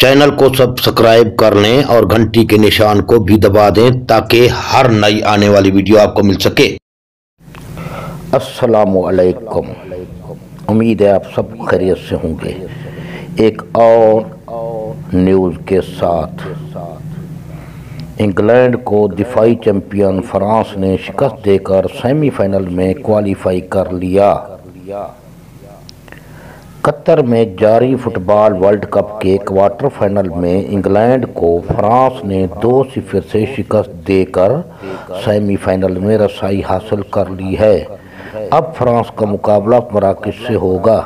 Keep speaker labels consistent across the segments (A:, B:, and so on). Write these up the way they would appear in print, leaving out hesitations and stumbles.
A: Channel کو subscribe کر لیں اور گھنٹی کے نشان کو بھی دبا دیں تاکہ ہر نئی آنے والی ویڈیو آپ کو مل سکے۔
B: السلام علیکم، امید ہے آپ سب خیریت سے ہوں گے۔ ایک اور نیوز کے ساتھ انگلینڈ کو دفاعی چیمپئن فرانس نے شکست دے کر سیمی فائنل میں کوالیفائی کر لیا۔ قطر میں جاری فٹ بال ورلڈ کپ کے کوارٹر فائنل میں انگلینڈ کو فرانس نے 2-0 سے شکست دے کر سیمی فائنل میں رسائی حاصل کر لی ہے۔ اب فرانس کا مقابلہ مراکش سے ہوگا۔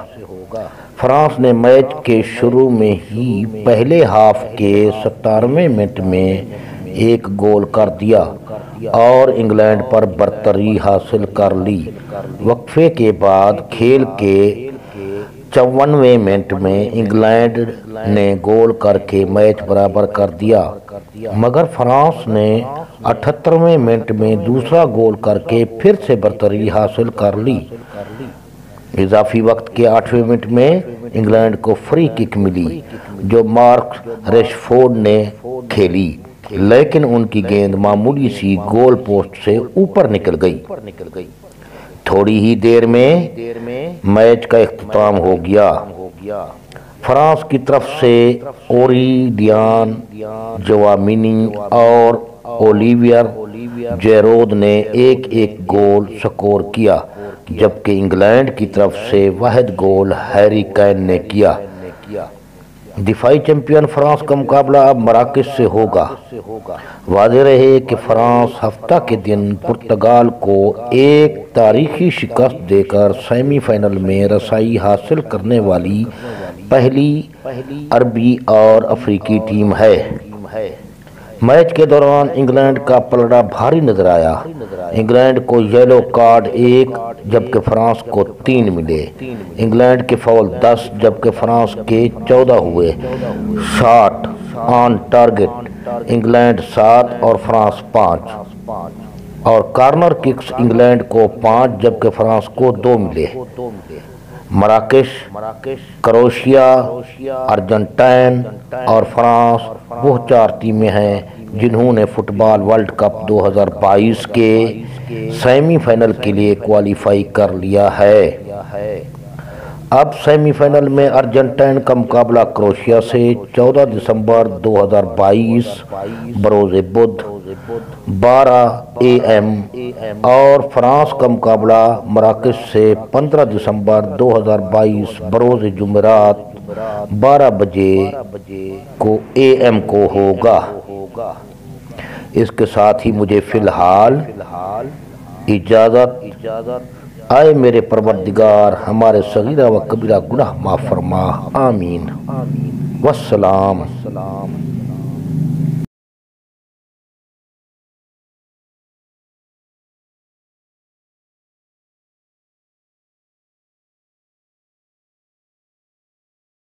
B: فرانس نے میچ کے شروع میں ہی پہلے ہاف کے 17ویں منٹ میں ایک گول کر دیا اور انگلینڈ پر برتری حاصل کر لی۔ وقفے کے بعد کھیل کے 54ویں منٹ میں انگلینڈ نے گول کر کے میچ برابر کر دیا، مگر فرانس نے 78ویں منٹ میں دوسرا گول کر کے پھر سے برتری حاصل کر لی۔ اضافی وقت کے 8ویں منٹ میں انگلینڈ کو فری کک ملی جو مارکس ریش فورڈ نے کھیلی، لیکن ان کی گیند معمولی سی گول پوسٹ سے اوپر نکل گئی۔ تھوڑی ہی دیر میں میچ کا اختتام ہو گیا۔ فرانس کی طرف سے اوریلیان جوامینی اور اولیویر جیرود نے ایک گول سکور کیا، جبکہ انگلینڈ کی طرف سے واحد گول ہیری کین نے کیا۔ دفاعی چیمپئن فرانس کا مقابلہ اب مراکش سے ہوگا۔ واضح رہے کہ فرانس ہفتہ کے دن پرتگال کو ایک تاریخی شکست دے کر سیمی فائنل میں رسائی حاصل کرنے والی پہلی عربی اور افریقی ٹیم ہے۔ میچ کے دوران انگلینڈ کا پلڑا بھاری نظر آیا۔ انگلینڈ کو یلو کارڈ 1 جبکہ فرانس کو 3 ملے۔ انگلینڈ کے فاؤل 10 جبکہ فرانس کے 14 ہوئے۔ شاٹ آن ٹارگٹ انگلینڈ 7 اور فرانس 5 اور کارنر ککس انگلینڈ کو 5 جبکہ فرانس کو 2 ملے۔ مراکش، کروشیا، ارجنٹائن اور فرانس وہ 4 ٹیمیں ہیں جنہوں نے فٹ بال ورلڈ کپ 2022 کے سیمی فائنل کے لیے کوالیفائی کر لیا ہے۔ اب سیمی فائنل میں ارجنٹائن کا مقابلہ کروشیا سے 14 دسمبر 2022 بروز بدھ 12 AM اور فرانس کا مقابلہ مراکش سے 15 دسمبر 2022 بروز جمعرات 12 بجے AM کو ہوگا۔ اس کے ساتھ ہی مجھے فی الحال اجازت۔ آئے میرے پروردگار ہمارے صغیرہ و کبیرہ گناہ معاف فرما، آمین، والسلام۔